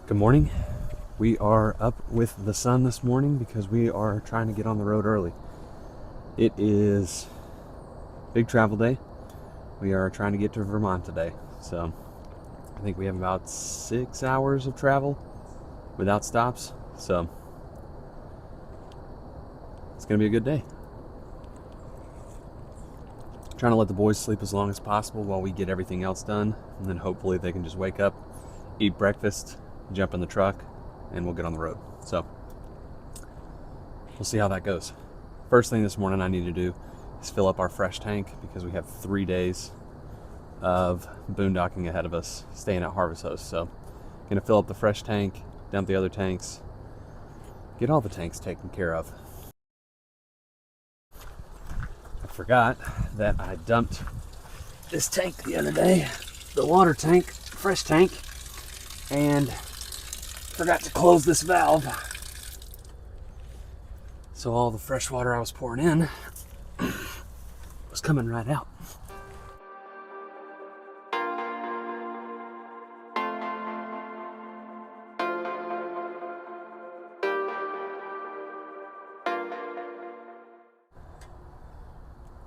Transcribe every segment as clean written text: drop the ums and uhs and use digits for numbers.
Good morning. We are up with the sun this morning because we are trying to get on the road early. It is big travel day. We are trying to get to Vermont today. So I think we have about 6 hours of travel without stops. So it's going to be a good day. Trying to let the boys sleep as long as possible while we get everything else done. And then hopefully they can just wake up, eat breakfast, jump in the truck, and we'll get on the road. So we'll see how that goes. First thing this morning I need to do is fill up our fresh tank because we have 3 days of boondocking ahead of us, staying at Harvest Host. So gonna fill up the fresh tank, dump the other tanks, get all the tanks taken care of. I forgot that I dumped this tank the other day, the water tank, fresh tank, and forgot to close this valve. So all the fresh water I was pouring in was coming right out.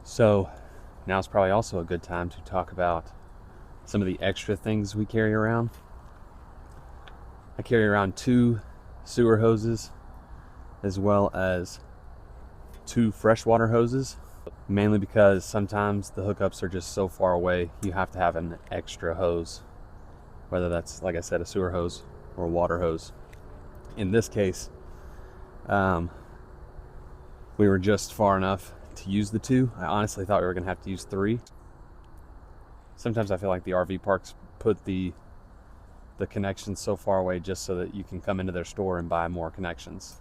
So now's probably also a good time to talk about some of the extra things we carry around. I carry around 2 sewer hoses as well as 2 freshwater hoses, mainly because sometimes the hookups are just so far away you have to have an extra hose, whether that's, like I said, a sewer hose or a water hose. In this case, we were just far enough to use the 2. I honestly thought we were gonna have to use 3. Sometimes I feel like the RV parks put the connections so far away just so that you can come into their store and buy more connections,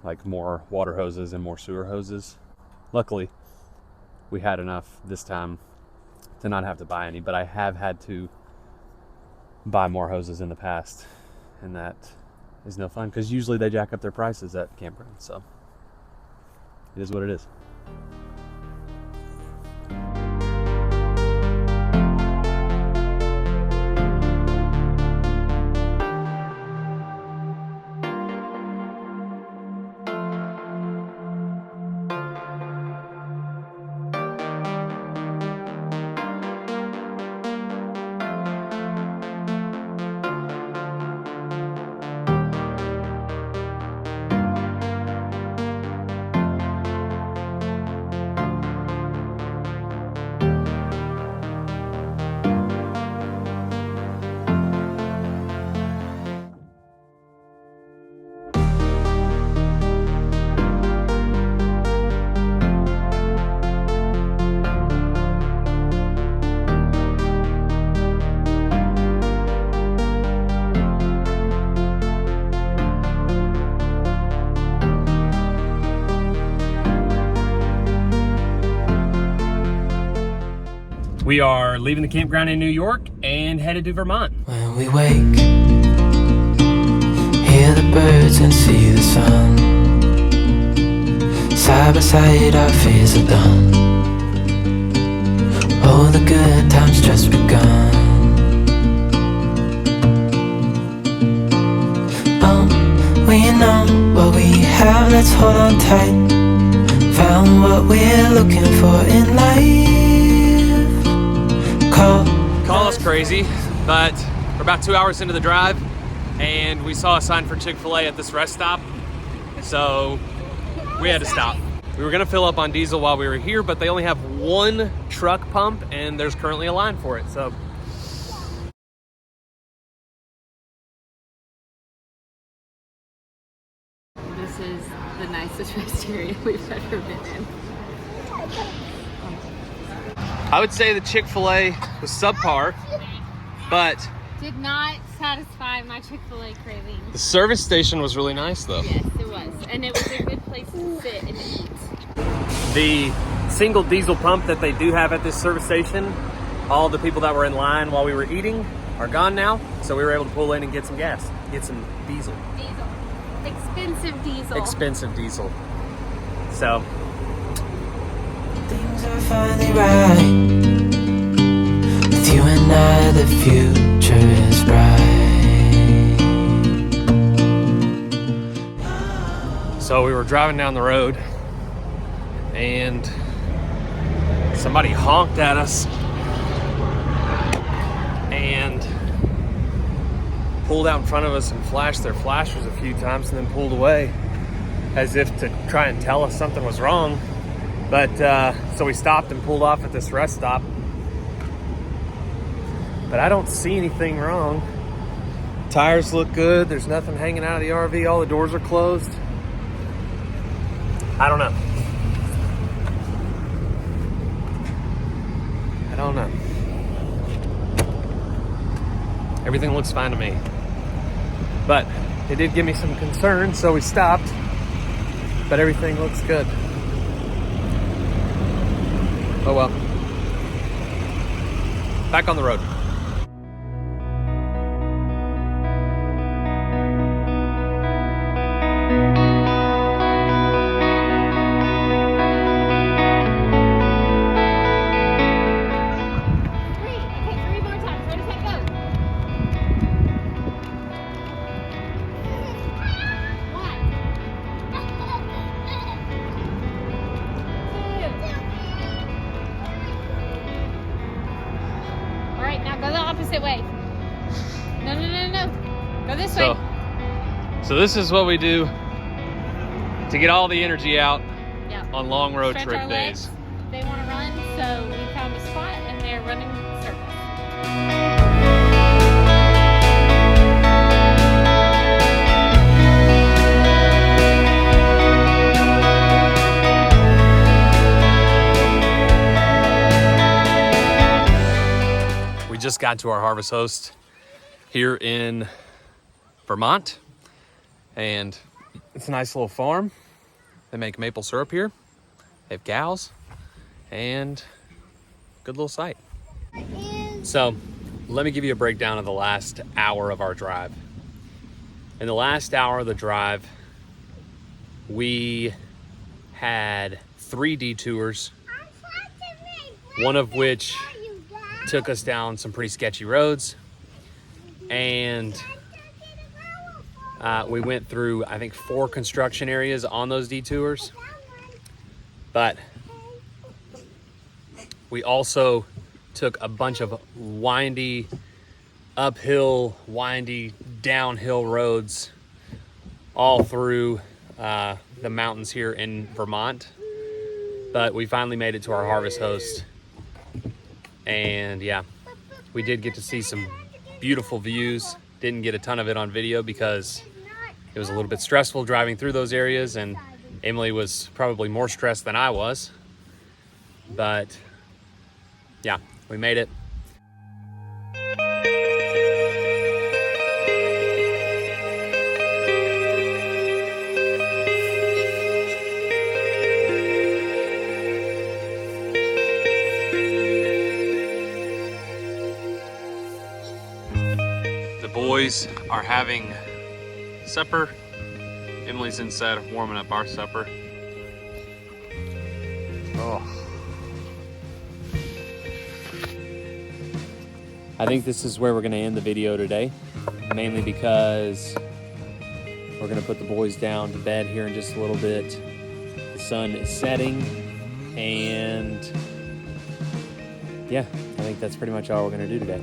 like more water hoses and more sewer hoses. Luckily we had enough this time to not have to buy any, but I have had to buy more hoses in the past, and that is no fun because usually they jack up their prices at campgrounds. So it is what it is. We are leaving the campground in New York and headed to Vermont. When we wake, hear the birds and see the sun. Side by side our fears are done. Oh, the good times just begun. Oh, we know what we have, let's hold on tight. Found what we're looking for in life. Call us crazy, but we're about 2 hours into the drive and we saw a sign for Chick-fil-A at this rest stop, so we had to stop. We were gonna fill up on diesel while we were here, but they only have 1 truck pump and there's currently a line for it, so. This is the nicest rest area we've ever been in. I would say the Chick-fil-A was subpar, but Did not satisfy my Chick-fil-A cravings. the service station was really nice though. Yes, it was. And it was a good place to sit and eat. The single diesel pump that they do have at this service station, all the people that were in line while we were eating are gone now, so we were able to pull in and get some gas, get some diesel. Diesel. Expensive diesel. Expensive diesel. So Things are finally right. With you and I, the future is bright. So we were driving down the road and somebody honked at us and pulled out in front of us and flashed their flashers a few times and then pulled away as if to try and tell us something was wrong. But so we stopped and pulled off at this rest stop. But I don't see anything wrong. Tires look good. There's nothing hanging out of the RV. All the doors are closed. I don't know. I don't know. Everything looks fine to me. But it did give me some concern, so we stopped. But everything looks good. Oh well. Back on the road. Way. No. Go this way. So this is what we do to get all the energy out on long road Stretch trip our days. legs. They want to run, so we found a spot and they're running circles. We just got to our harvest host here in Vermont, and it's a nice little farm. They make maple syrup here. They have cows, and good little site. So let me give you a breakdown of the last hour of our drive. In the last hour of the drive, we had 3 detours, one of which took us down some pretty sketchy roads, and we went through, I think, 4 construction areas on those detours. But we also took a bunch of windy uphill, windy downhill roads all through the mountains here in Vermont. But we finally made it to our harvest host. And yeah, we did get to see some beautiful views. Didn't get a ton of it on video because it was a little bit stressful driving through those areas, and Emily was probably more stressed than I was. But yeah, we made it. Boys are having supper. Emily's inside warming up our supper. Oh. I think this is where we're going to end the video today, mainly because we're going to put the boys down to bed here in just a little bit. The sun is setting, and yeah, I think that's pretty much all we're going to do today.